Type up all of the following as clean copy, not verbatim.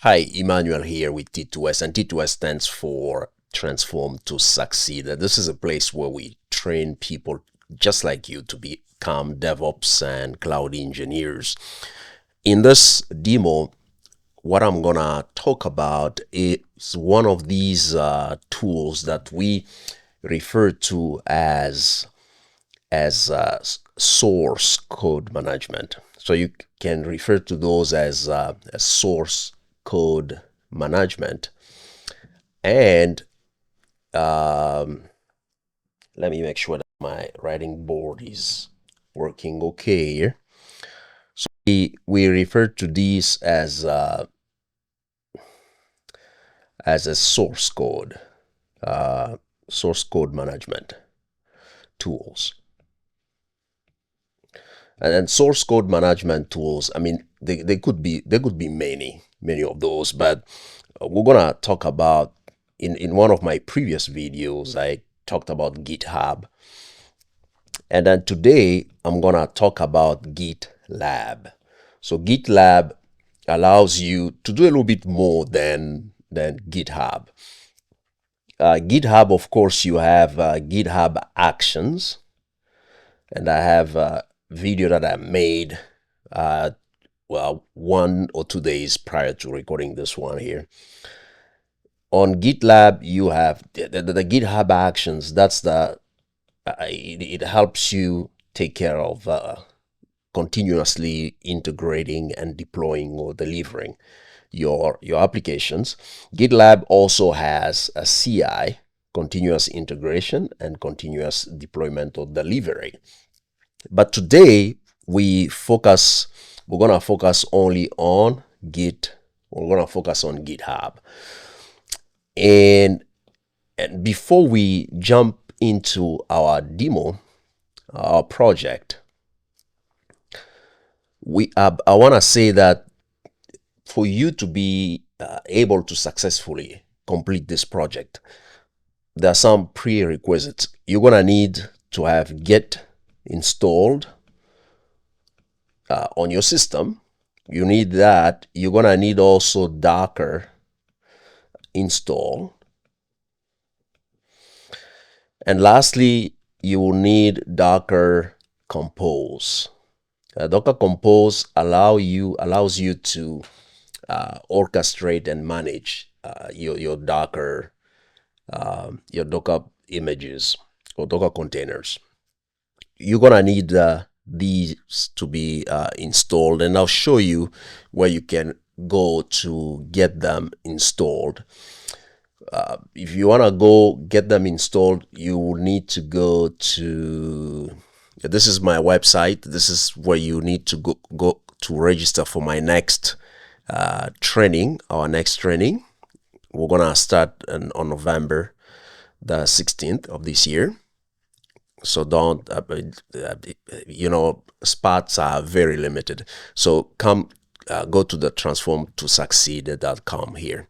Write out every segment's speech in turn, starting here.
Hi, Emmanuel here with T2S, and T2S stands for Transform to Succeed. This is a place where we train people just like you to become DevOps and cloud engineers. In this demo, what I'm gonna talk about is one of these tools that we refer to as source code management. So you can refer to those as source code management. And let me make sure that my writing board is working okay here. So we refer to these as a source code management tools. And then source code management tools, I mean, they could be many of those, but we're gonna talk about in one of my previous videos, I talked about GitHub. And then today I'm gonna talk about GitLab. So GitLab allows you to do a little bit more than GitHub. GitHub, of course, you have GitHub Actions, and I have a video that I made well, 1 or 2 days prior to recording this one here. On GitLab, you have the GitHub Actions. That's it helps you take care of continuously integrating and deploying or delivering your applications. GitLab also has a CI, continuous integration and continuous deployment or delivery. But today we're gonna focus only on we're gonna focus on GitHub. And before we jump into our demo, our project, I want to say that for you to be able to successfully complete this project, there are some prerequisites. You're gonna need to have Git installed on your system. You need that. You're gonna need also Docker install. And lastly, you will need docker-compose. Docker-compose allows you to orchestrate and manage your Docker images or Docker containers. You're gonna need these to be installed, and I'll show you where you can go to get them installed. If you want to go get them installed, you will need to go to, this is my website. This is where you need to go to register for my next training. Our next training, we're gonna start on November the 16th of this year. So don't, spots are very limited. So come, go to the transformtosucceed.com here.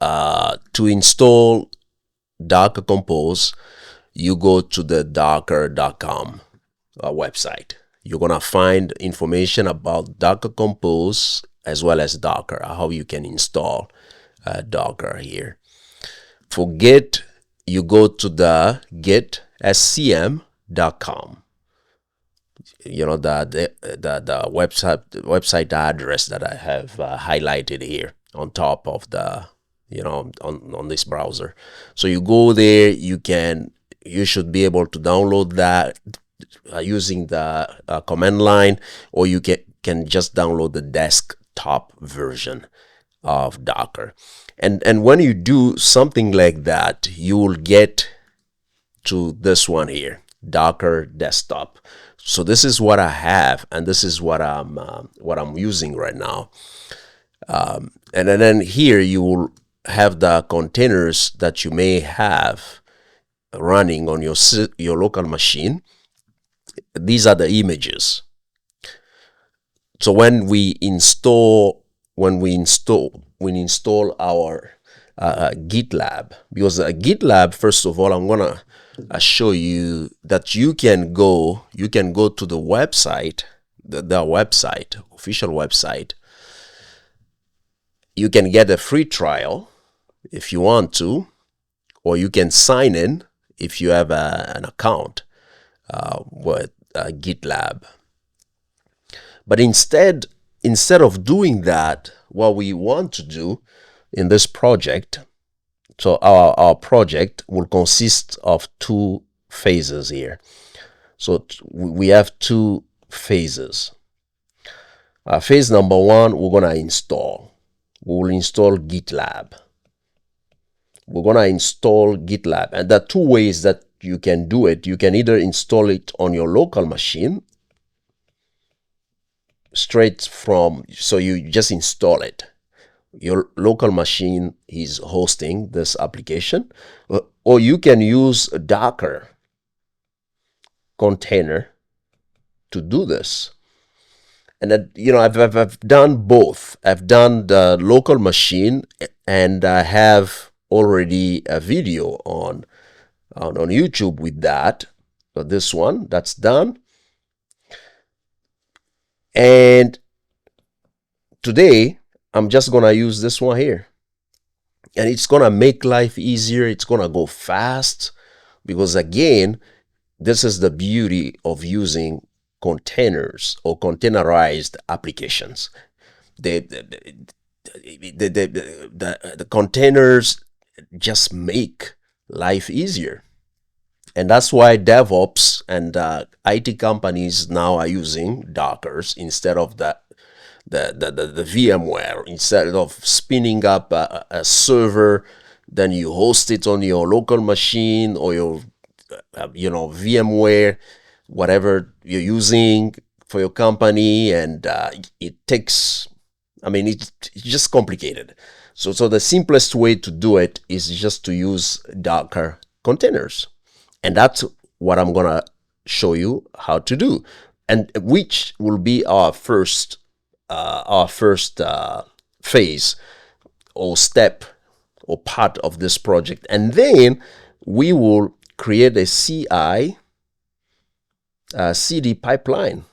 To install Docker Compose, you go to the docker.com website. You're gonna find information about Docker Compose as well as Docker, how you can install Docker here. For Git, you go to the gitscm.com. You know, the website address that I have highlighted here on top of the, on this browser. So you go there, you should be able to download that using the command line, or you can just download the desktop version of Docker. And when you do something like that, you will get to this one here, Docker Desktop. So this is what I have, and this is what I'm using right now. And then here you will have the containers that you may have running on your local machine. These are the images. So when we install our GitLab, because GitLab, first of all, I'm gonna show you that you can go to the website, the official website, you can get a free trial if you want to, or you can sign in if you have an account with GitLab. But instead of doing that, what we want to do in this project, so our project will consist of two phases here. So we have two phases. Phase number one, we're going to install. We will install GitLab. We're going to install GitLab. And there are two ways that you can do it. You can either install it on your local machine, straight from, so you just install it. Your local machine is hosting this application, or you can use a Docker container to do this. And that, you know, I've done both. I've done the local machine, and I have already a video on YouTube with that. So this one, that's done. And today, I'm just going to use this one here. And it's going to make life easier. It's going to go fast. Because again, this is the beauty of using containers or containerized applications. The containers just make life easier. And that's why DevOps and IT companies now are using Dockers instead of the VMware. Instead of spinning up a server, then you host it on your local machine or your VMware, whatever you're using for your company, and it takes, it's just complicated. So the simplest way to do it is just to use Docker containers. And that's what I'm going to show you how to do, and which will be our first phase or step or part of this project. And then we will create a CI CD pipeline.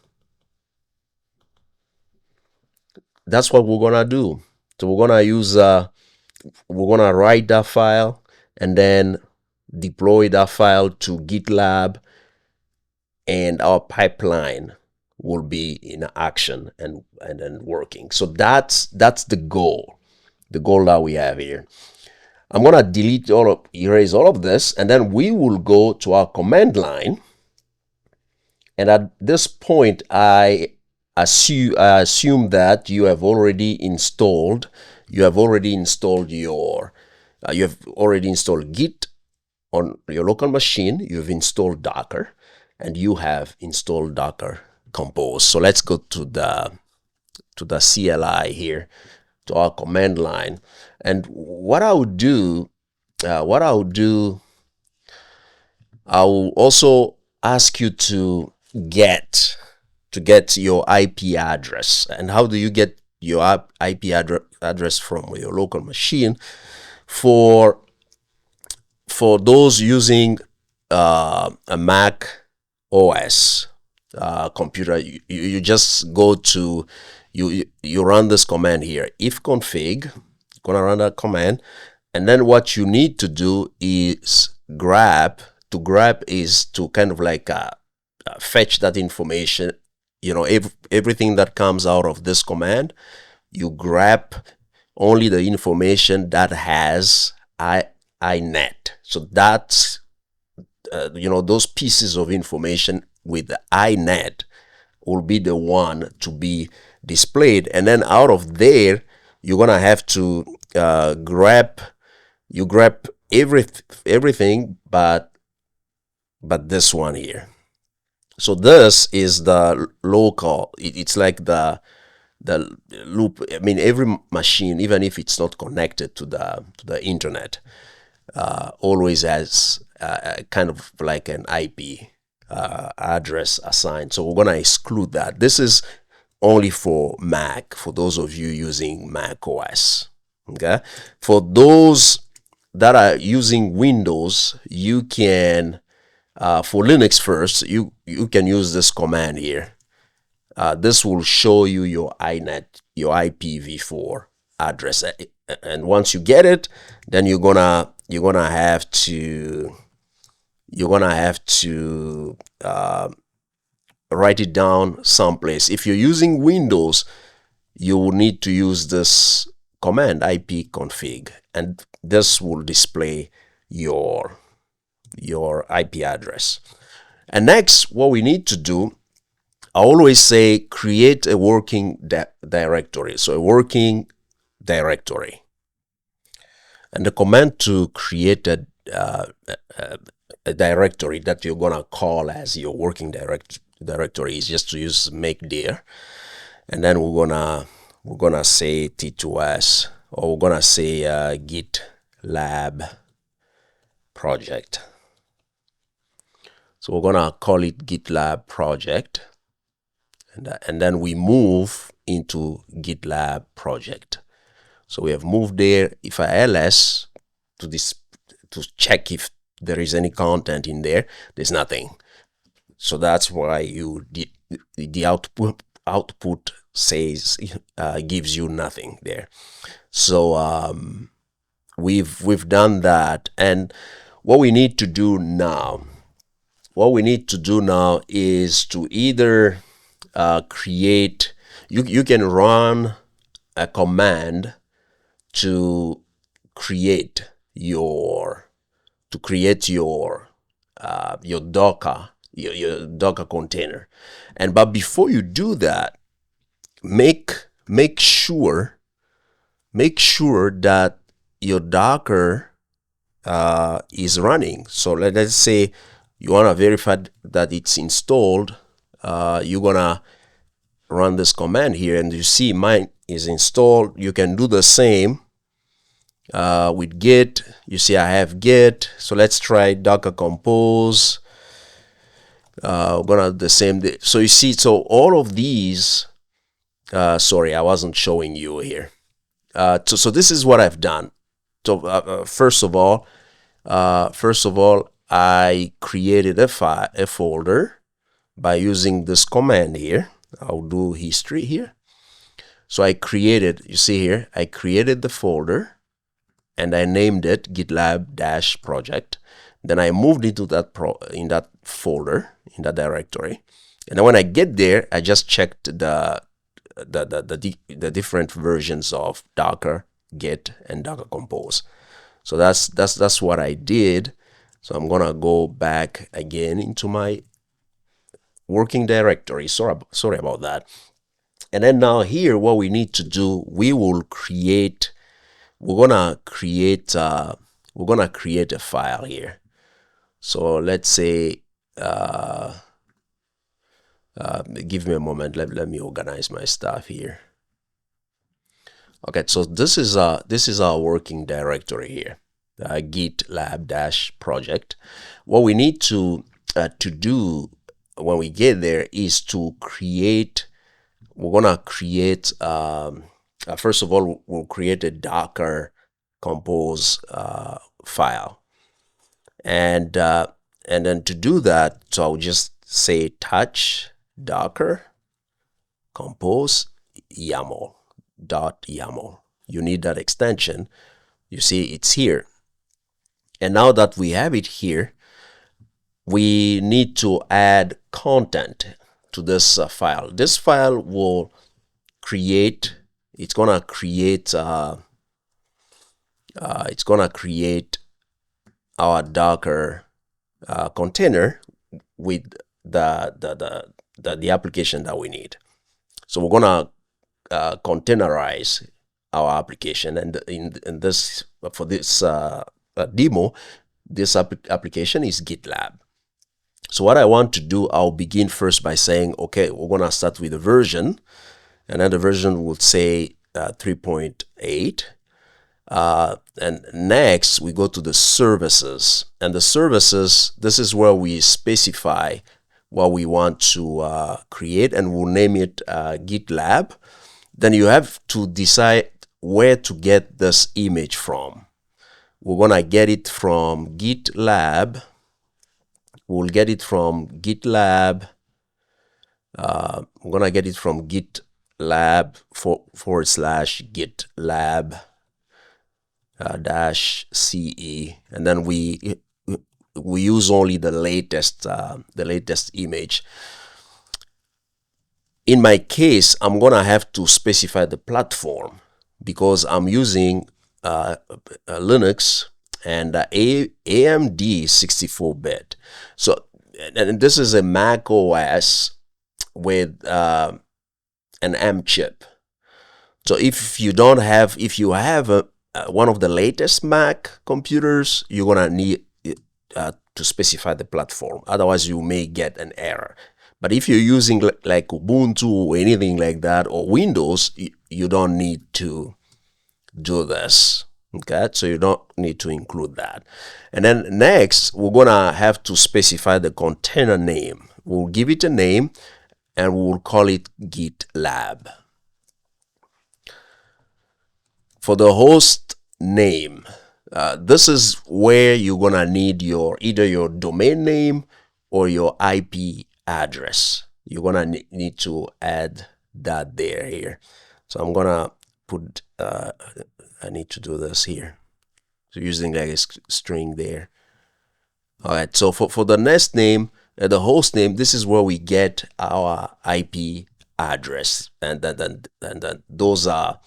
That's what we're going to do. So we're going to use, we're going to write that file and then deploy that file to GitLab, and our pipeline will be in action and then working. So that's the goal that we have here. I'm going to erase all of this, and then we will go to our command line. And at this point, I assume that you have already installed Git on your local machine. You've installed Docker, and you have installed docker-compose. So let's go to the CLI here, to our command line. And what I would do, I will also ask you to get your IP address. And how do you get your IP address from your local machine? For those using a Mac OS computer, you just go to, you run this command here, ifconfig. You're gonna run that command, and then what you need to do is grab is to kind of like fetch that information. Everything that comes out of this command, you grab only the information that has inet. So that's those pieces of information with the inet will be the one to be displayed. And then out of there, you're gonna have to grab everything but this one here. So this is the local. It's like the loop. Every machine, even if it's not connected to the internet, always has kind of like an IP address assigned. So we're gonna exclude that. This is only for Mac, for those of you using Mac OS. Okay, for those that are using Windows, you can for Linux first, you can use this command here. This will show you your inet, your IPv4 address. And once you get it, then you're gonna have to write it down someplace. If you're using Windows, you will need to use this command ipconfig, and this will display your IP address. And next, what we need to do, I always say create a working directory. So a working directory. And the command to create a directory that you're gonna call as your working directory is just to use make dir, and then we're gonna say t2s, or we're gonna say GitLab project. So we're gonna call it GitLab project, and then we move into GitLab project. So we have moved there. If I ls to check if there is any content in there, there's nothing. So that's why the output says gives you nothing there. So we've done that, and what we need to do now is to either create, you can run a command to create your Docker, your Docker container. But before you do that, make sure that your Docker is running. So let's say you want to verify that it's installed. You're gonna run this command here, and you see mine is installed. You can do the same with Git. You see I have Git. So let's try docker-compose. We're gonna do the same. So you see, so all of these, sorry, I wasn't showing you here. So this is what I've done. So first of all, I created a folder by using this command here. I'll do history here. So I created, you see here, I created the folder, and I named it GitLab-project. Then I moved into that in that folder, in that directory. And then when I get there, I just checked the different versions of Docker, Git, and Docker-compose. So that's what I did. So I'm gonna go back again into my working directory. Sorry about that. And then now here, what we need to do, we're gonna create a file here. So let's say, give me a moment. Let me organize my stuff here. Okay, so this is our working directory here, GitLab-project. What we need to do when we get there is to create. We're gonna create. First of all, we'll create a docker-compose file, and then to do that, so I'll just say touch docker-compose.yml. You need that extension. You see it's here. And now that we have it here, we need to add content to this file. This file will create, it's gonna create our Docker container with the application that we need. So we're gonna containerize our application, and in this, for this demo, this application is GitLab. So what I want to do, I'll begin first by saying, okay, we're gonna start with the version, and then the version would say 3.8. And next we go to the services, and the services, this is where we specify what we want to create, and we'll name it GitLab. Then you have to decide where to get this image from. We're gonna get it from GitLab. We'll get it from GitLab. We're gonna get it from GitLab GitLab / GitLab dash CE, and then we use only the latest image. In my case, I'm gonna have to specify the platform because I'm using Linux and AMD 64-bit. So, and this is a Mac OS with an M chip. So if you have one of the latest Mac computers, you're gonna need to specify the platform. Otherwise, you may get an error. But if you're using like Ubuntu or anything like that, or Windows, you don't need to do this. Okay, so you don't need to include that. And then next, we're gonna have to specify the container name. We'll give it a name, and we'll call it GitLab. For the host name, this is where you're gonna need either your domain name or your IP address. You're gonna need to add that here. So I'm gonna put I need to do this here. So using like a string there. All right. So for the nest name, the host name, this is where we get our IP address, and then those are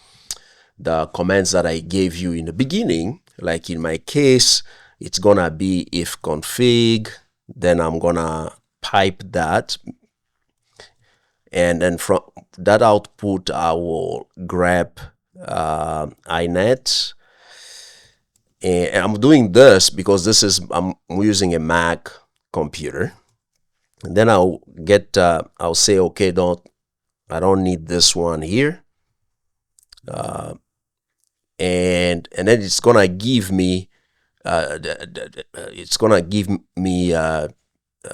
the commands that I gave you in the beginning. Like in my case, it's gonna be if config, then I'm gonna pipe that, and then from that output I will grab inet. And I'm doing this because I'm using a Mac computer. And then I'll say, okay, I don't need this one here. And then it's gonna give me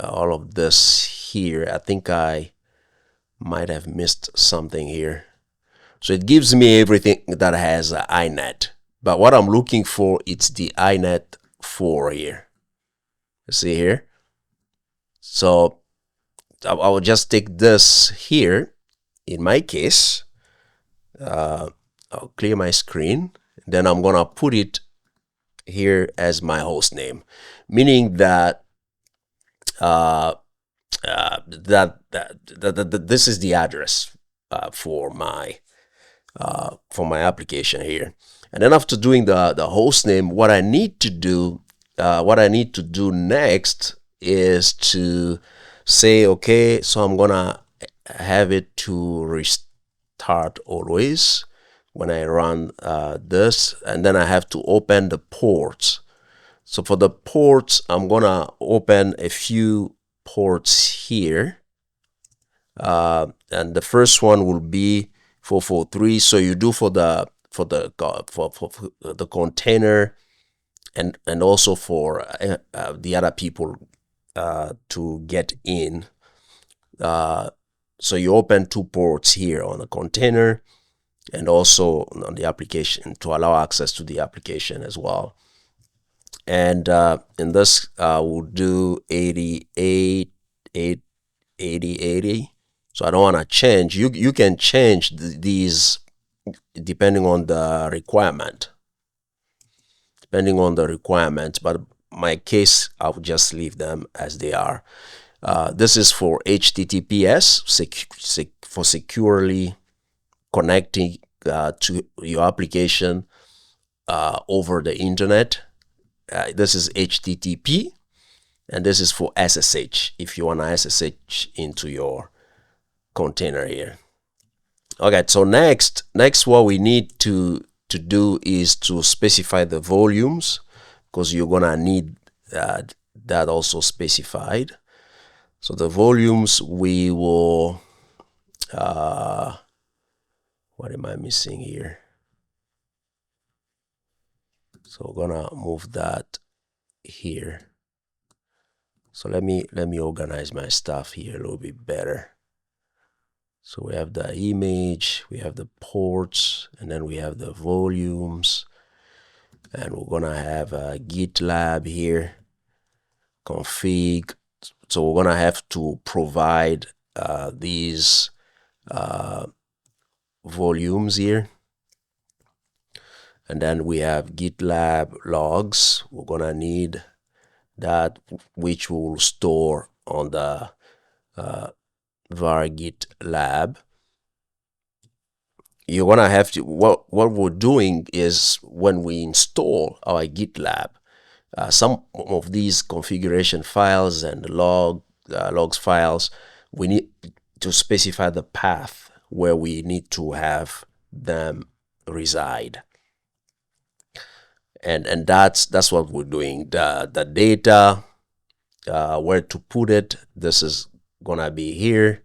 all of this here. I think I might have missed something here. So it gives me everything that has inet. But what I'm looking for, it's the inet 4 here. See here? So I will just take this here. In my case, I'll clear my screen. Then I'm gonna put it here as my host name, meaning that this is the address for my application here. And then after doing the host name, what I need to do next is to say, okay, so I'm gonna have it to restart always when I run this, and then I have to open the ports. So for the ports, I'm gonna open a few ports here, and the first one will be 443. So you do for the container, and also for the other people to get in. So you open 2 ports here on the container and also on the application to allow access to the application as well. And in this, we'll do 80. So I don't want to change. You can change these depending on the requirement. But my case, I'll just leave them as they are. This is for HTTPS, for securely connecting to your application over the internet. This is HTTP, and this is for SSH, if you want to SSH into your container here. Okay, so next what we need to do is to specify the volumes, because you're gonna need that also specified. So the volumes, we will what am I missing here? So we're gonna move that here. So let me organize my stuff here a little bit better. So we have the image, we have the ports, and then we have the volumes, and we're gonna have a GitLab here, config. So we're gonna have to provide these volumes here. And then we have GitLab logs. We're gonna need that, which we'll store on the var GitLab. You're gonna have to, what we're doing is when we install our GitLab, some of these configuration files and logs files, we need to specify the path where we need to have them reside. And that's what we're doing. The data, where to put it, this is gonna be here.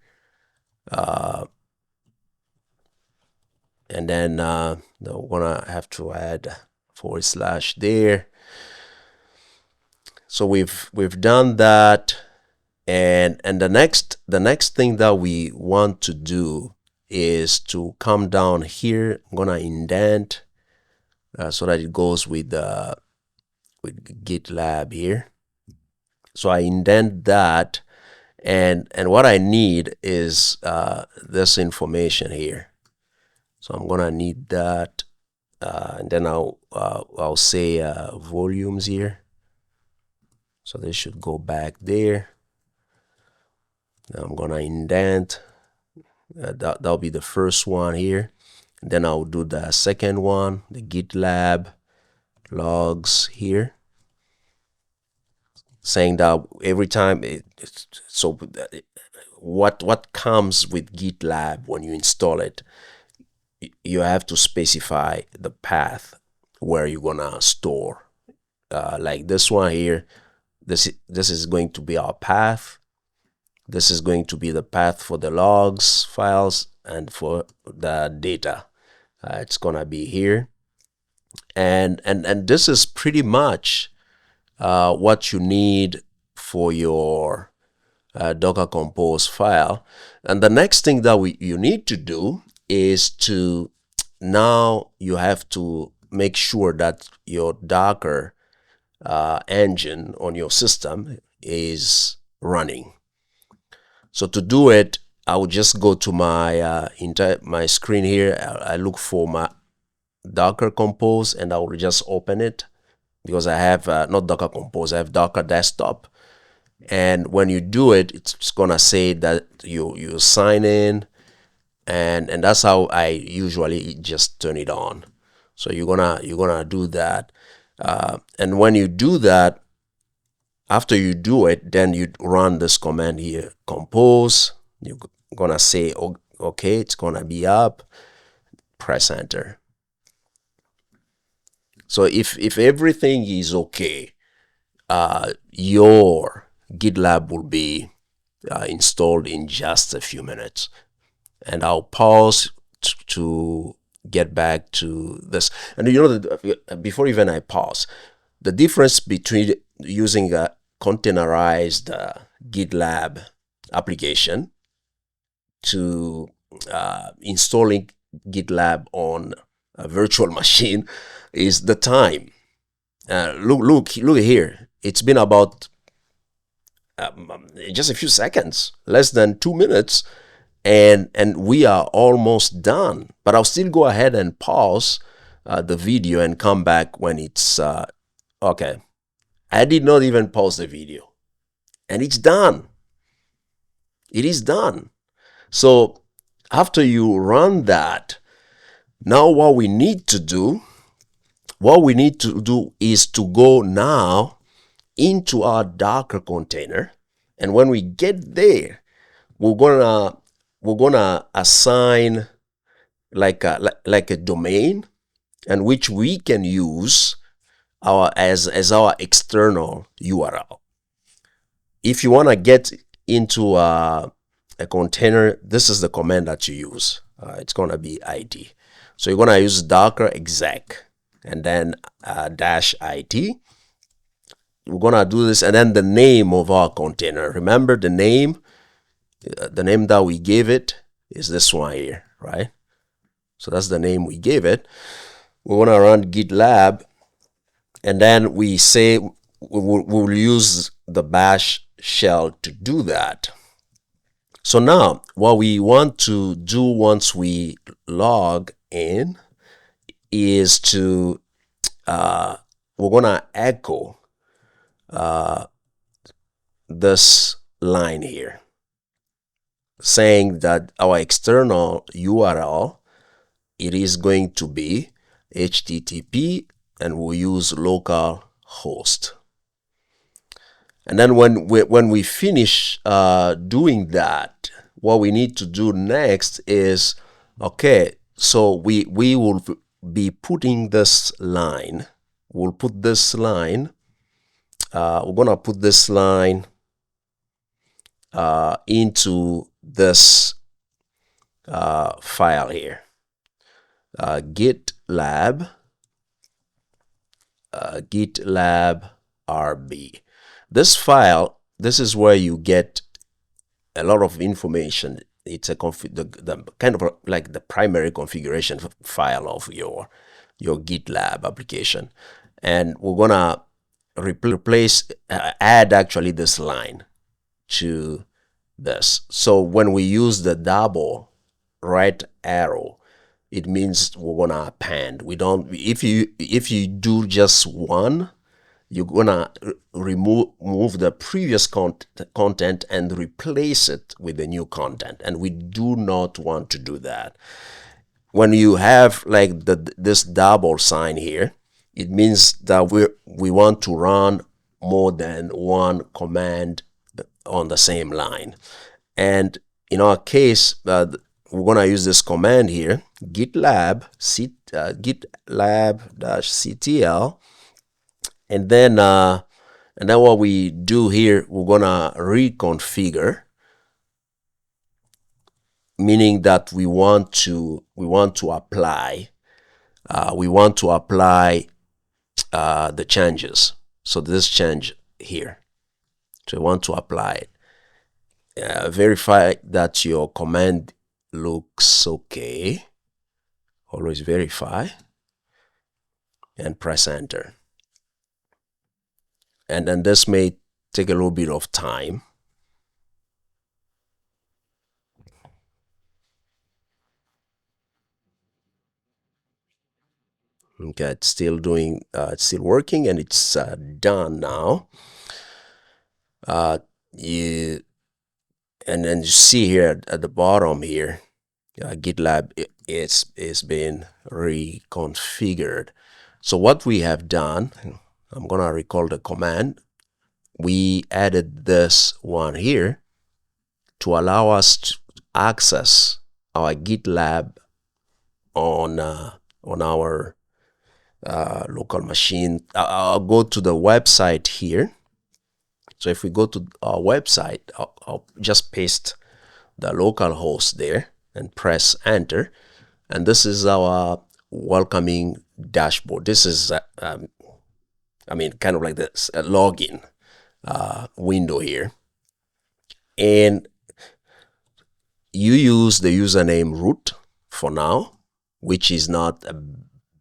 And then we're gonna have to add / there. So we've done that, and the next thing that we want to do is to come down here. I'm gonna indent so that it goes with GitLab here. So I indent that, and what I need is this information here. So I'm gonna need that, and then I'll say volumes here. So this should go back there. Now I'm gonna indent. That'll be the first one here. And then I'll do the second one, the GitLab logs here, saying that every time what comes with GitLab when you install it, you have to specify the path where you're gonna store. Like this one here, this is going to be our path. This is going to be the path for the logs files and for the data. It's gonna be here, and this is pretty much what you need for your Docker Compose file. And the next thing that you need to do is to, now you have to make sure that your Docker engine on your system is running. So to do it, I will just go to my my screen here. I look for my Docker Compose, and I will just open it, because I have not Docker Compose, I have Docker Desktop. And when you do it, it's gonna say that you sign in, and that's how I usually just turn it on. So you're gonna do that, and when you do that, after you do it, then you run this command here, compose. You're gonna say, okay, it's gonna be up, press enter. So if everything is okay, your GitLab will be installed in just a few minutes. And I'll pause to get back to this. And you know that before even I pause, the difference between using a containerized GitLab application to installing GitLab on a virtual machine is the time. Look here. It's been about just a few seconds, less than 2 minutes, and we are almost done. But I'll still go ahead and pause the video and come back when it's okay. I did not even pause the video, and it's done. It is done. So after you run that, now what we need to do is to go now into our Docker container, and when we get there, we're gonna assign like a domain, and which we can use as our external URL. If you want to get into a container, this is the command that you use. It's gonna be id. So you're gonna use docker exec and then -it. We're gonna do this, and then the name of our container. Remember the name that we gave it is this one here, right? So that's the name we gave it. We want to run GitLab, and then we say we'll use the bash shell to do that. So now what we want to do once we log in is to we're gonna echo this line here saying that our external URL, it is going to be HTTP, and we'll use local host. And then when we finish doing that, what we need to do next is, okay, so we will be putting this line. We'll put this line. We're gonna put this line into this file here, GitLab RB. This file, this is where you get a lot of information. It's a the kind of like the primary configuration file of your GitLab application, and we're gonna add actually this line to this. So when we use the double right arrow, it means we're gonna append. We don't, if you do just one, you're gonna remove the previous content and replace it with the new content, and we do not want to do that. When you have like this double sign here, it means that we want to run more than one command on the same line. And in our case, we're gonna use this command here, GitLab-ctl, and then what we do here, we're gonna reconfigure, meaning that we want to apply the changes. So this change here, so we want to apply it. Verify that your command looks okay. Always verify and press enter. And then this may take a little bit of time. Okay, it's still doing, it's still working, and it's done now. And then you see here at the bottom here, GitLab is being reconfigured. So what we have done, I'm gonna recall the command. We added this one here to allow us to access our GitLab on our local machine. I'll go to the website here. So if we go to our website, I'll just paste the local host there and press enter. And this is our welcoming dashboard. This is, I mean, kind of like this login window here. And you use the username root for now, which is not a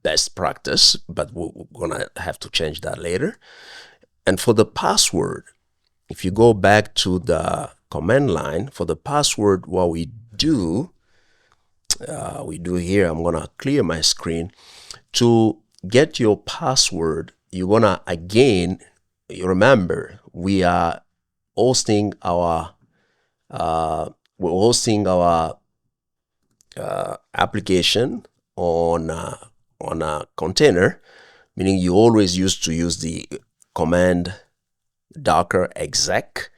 best practice, but we're gonna have to change that later. And for the password, if you go back to the command line, for the password, what we do here, I'm gonna clear my screen. To get your password, you're gonna, again, you remember, we are hosting our application on a container, meaning you always used to use the command docker exec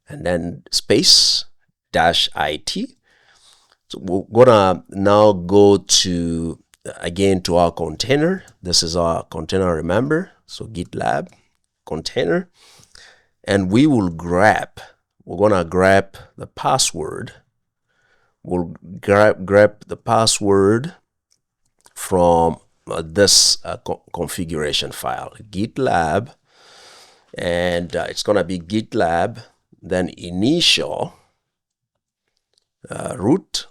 and then space -it. So we're gonna now go to again to our container. This is our container, remember, so GitLab container, and we're gonna grab the password. We'll grab the password from this configuration file, GitLab, and it's gonna be GitLab, then initial, root,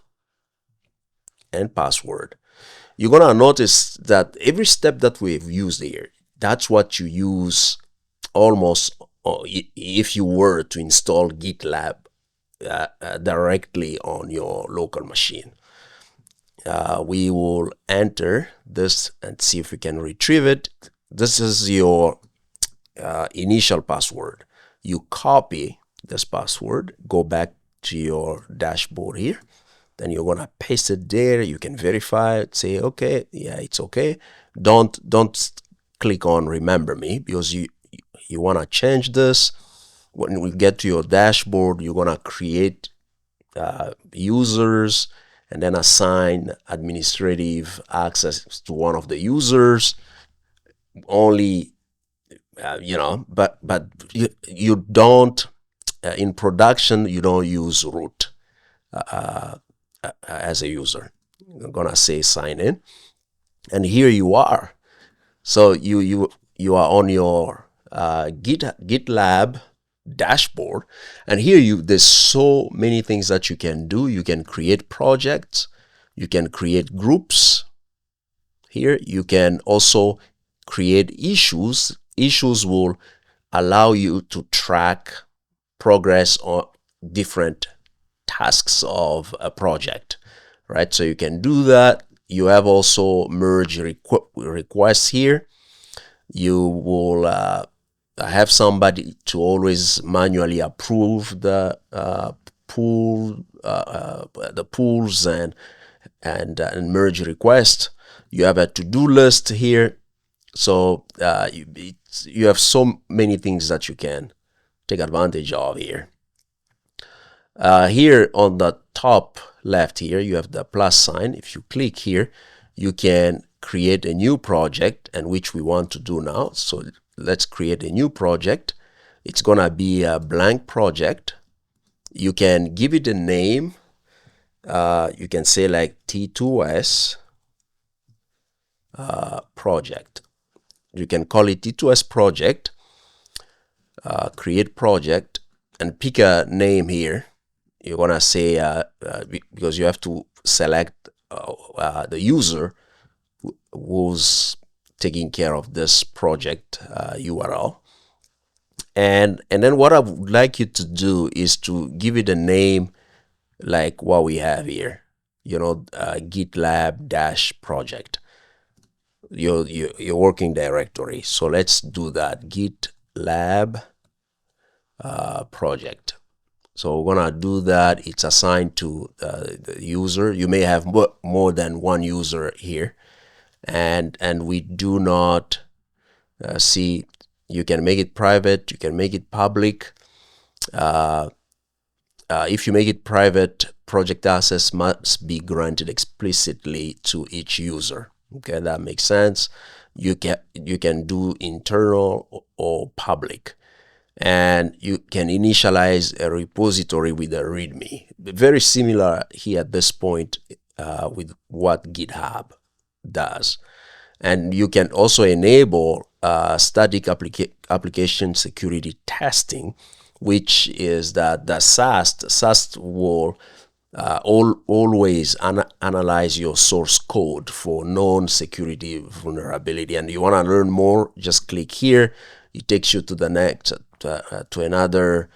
and password. You're gonna notice that every step that we've used here, that's what you use almost if you were to install GitLab directly on your local machine. We will enter this and see if we can retrieve it. This is your initial password. You copy this password, go back to your dashboard here, then you're gonna paste it there. You can verify it, say okay, yeah, it's okay. Don't click on remember me, because you want to change this. When we get to your dashboard, you're gonna create users and then assign administrative access to one of the users only. But you don't in production, you don't use root as a user. I'm gonna say sign in, and here you are. So you are on your GitLab dashboard, and here there's so many things that you can do. You can create projects, you can create groups. Here you can also create issues. Issues will allow you to track progress on different tasks of a project, right? So you can do that. You have also merge requests here. You will have somebody to always manually approve the pools and merge request. You have a to-do list here. So you have so many things that you can take advantage of here. Here on the top left here, you have the plus sign. If you click here, you can create a new project, and which we want to do now. So let's create a new project. It's gonna be a blank project. You can give it a name. You can say like T2S project. You can call it T2S project, create project, and pick a name here. You're gonna say because you have to select the user who's taking care of this project URL. And then what I would like you to do is to give it a name like what we have here, GitLab project, your working directory. So let's do that, GitLab project. So we're gonna do that. It's assigned to the user. You may have more than one user here, and we do not see. You can make it private. You can make it public. If you make it private, project access must be granted explicitly to each user. Okay, that makes sense. You can do internal or public. And you can initialize a repository with a README. Very similar here at this point with what GitHub does. And you can also enable static application security testing, which is that the SAST will always analyze your source code for known security vulnerability. And you want to learn more, just click here. It takes you to the next to another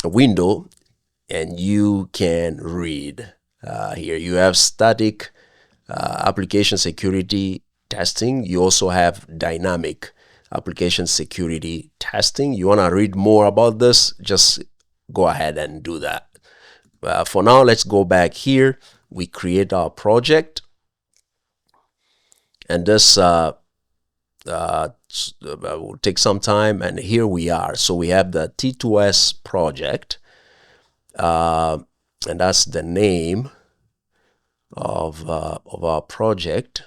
window, and you can read here. You have static application security testing. You also have dynamic application security testing. You want to read more about this, just go ahead and do that. For now, let's go back here. We create our project, and this will take some time, and here we are. So we have the T2S project, and that's the name of our project.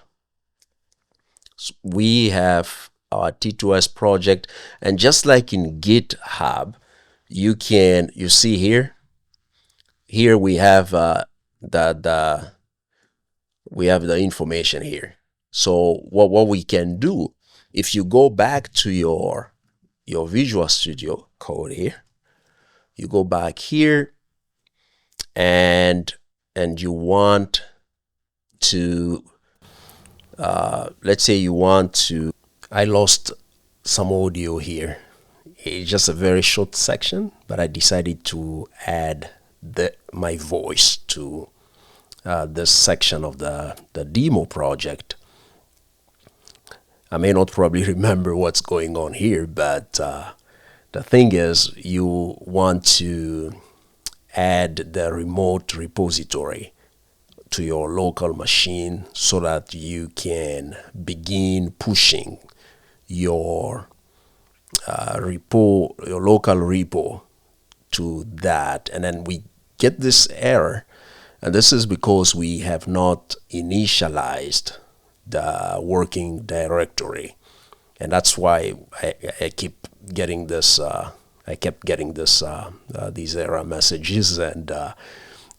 So we have our T2S project, and just like in GitHub, you see here we have we have the information here. So what we can do, if you go back to your Visual Studio Code here, you go back here, and you want to let's say you want to, I lost some audio here. It's just a very short section, but I decided to add my voice to this section of the demo project. I may not probably remember what's going on here, but the thing is, you want to add the remote repository to your local machine so that you can begin pushing your your local repo to that. And then we get this error, and this is because we have not initialized the working directory, and that's why I keep getting this. I kept getting these error messages, and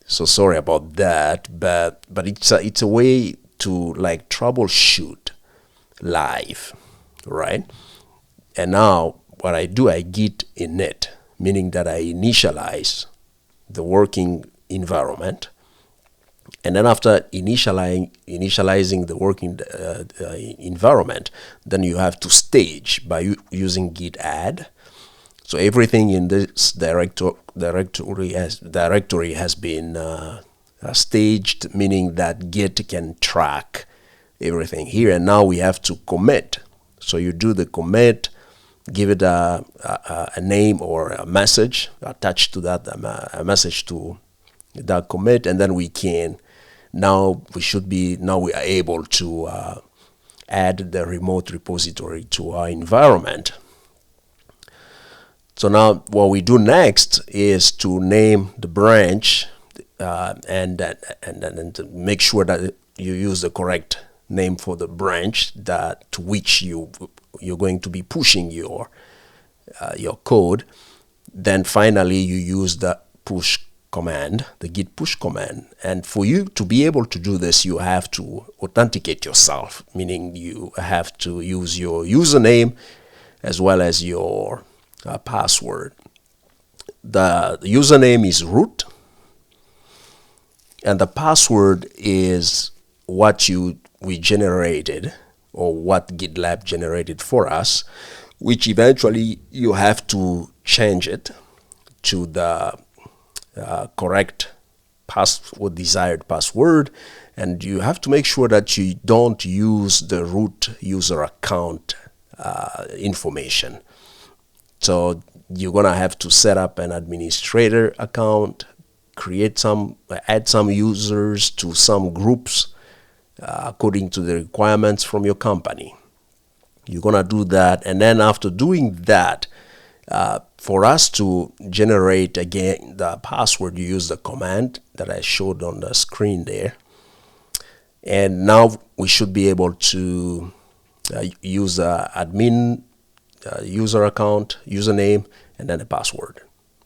so sorry about that. But it's a way to like troubleshoot live, right? And now what I do, I git init, meaning that I initialize the working environment. And then after initializing the working environment, then you have to stage by using git add. So everything in this directory has been staged, meaning that Git can track everything here. And now we have to commit. So you do the commit, give it a name or a message attached to that, a message to that commit, and then we are able to add the remote repository to our environment. So now what we do next is to name the branch and to make sure that you use the correct name for the branch that to which you're going to be pushing your code. Then finally you use the push command, the git push command. And for you to be able to do this, you have to authenticate yourself, meaning you have to use your username as well as your password. The username is root, and the password is what we generated, or what GitLab generated for us, which eventually you have to change it to the correct desired password, and you have to make sure that you don't use the root user account information. So you're gonna have to set up an administrator account, add some users to some groups according to the requirements from your company. You're gonna do that, and then after doing that, for us to generate again the password, you use the command that I showed on the screen there. And now we should be able to use the admin user account, username, and then a password.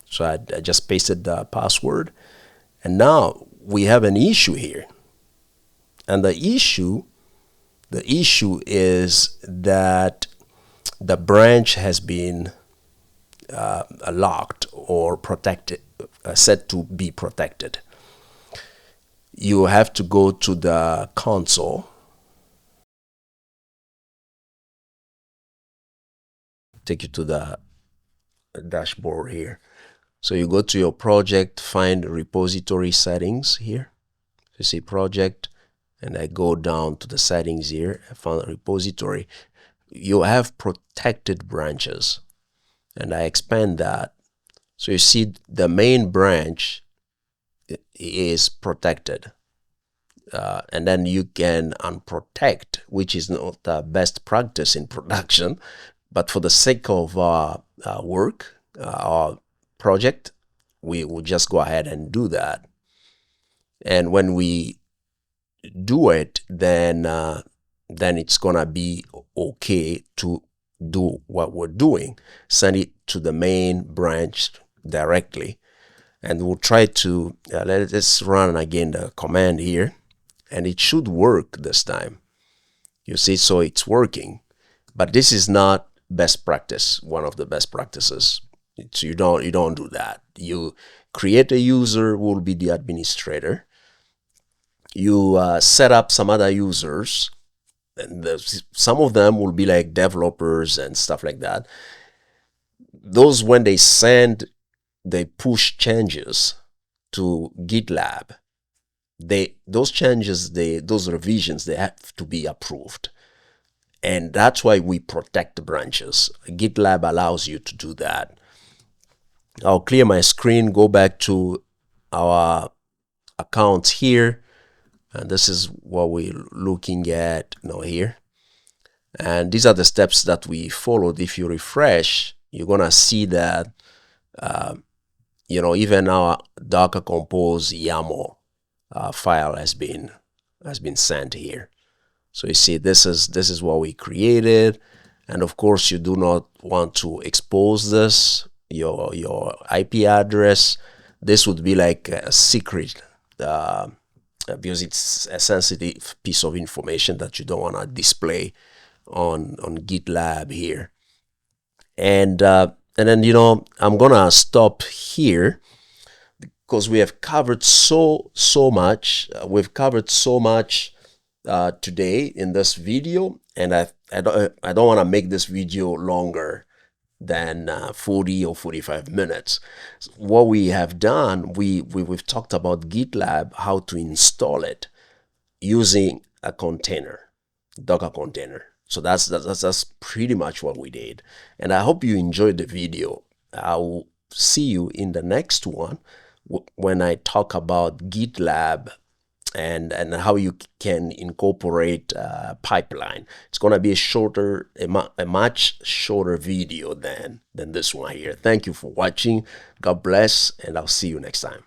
So I just pasted the password, and now we have an issue here. And the issue is that the branch has been locked or protected, set to be protected. You have to go to the console, take you to the dashboard here. So you go to your project, find repository settings here. You see project, and I go down to the settings here. I found a repository. You have protected branches, and I expand that. So you see the main branch is protected. And then you can unprotect, which is not the best practice in production, but for the sake of our project, we will just go ahead and do that. And when we do it, then it's gonna be okay to do what we're doing. Send it to the main branch directly, and we'll try to let's run again the command here, and it should work this time. You see, so it's working, but this is not best practice. One of the best practices. So you don't do that. You create a user who will be the administrator. You set up some other users, and some of them will be like developers and stuff like that. those, when they push changes to GitLab, those changes, those revisions, they have to be approved. And that's why we protect the branches. GitLab allows you to do that. I'll clear my screen, go back to our account here, and this is what we're looking at here. And these are the steps that we followed. If you refresh, you're gonna see that even our docker-compose.yml file has been sent here. So you see, this is what we created, and of course you do not want to expose this, your IP address. This would be like a secret because it's a sensitive piece of information that you don't want to display on GitLab here. And then I'm gonna stop here because we have covered so much. We've covered so much today in this video, and I don't want to make this video longer than 40 or 45 minutes. What we have done, we've talked about GitLab, how to install it using a container, Docker container. So that's pretty much what we did, and I hope you enjoyed the video. I will see you in the next one when I talk about GitLab and how you can incorporate pipeline. It's gonna be a much shorter video than this one here. Thank you for watching. God bless, and I'll see you next time.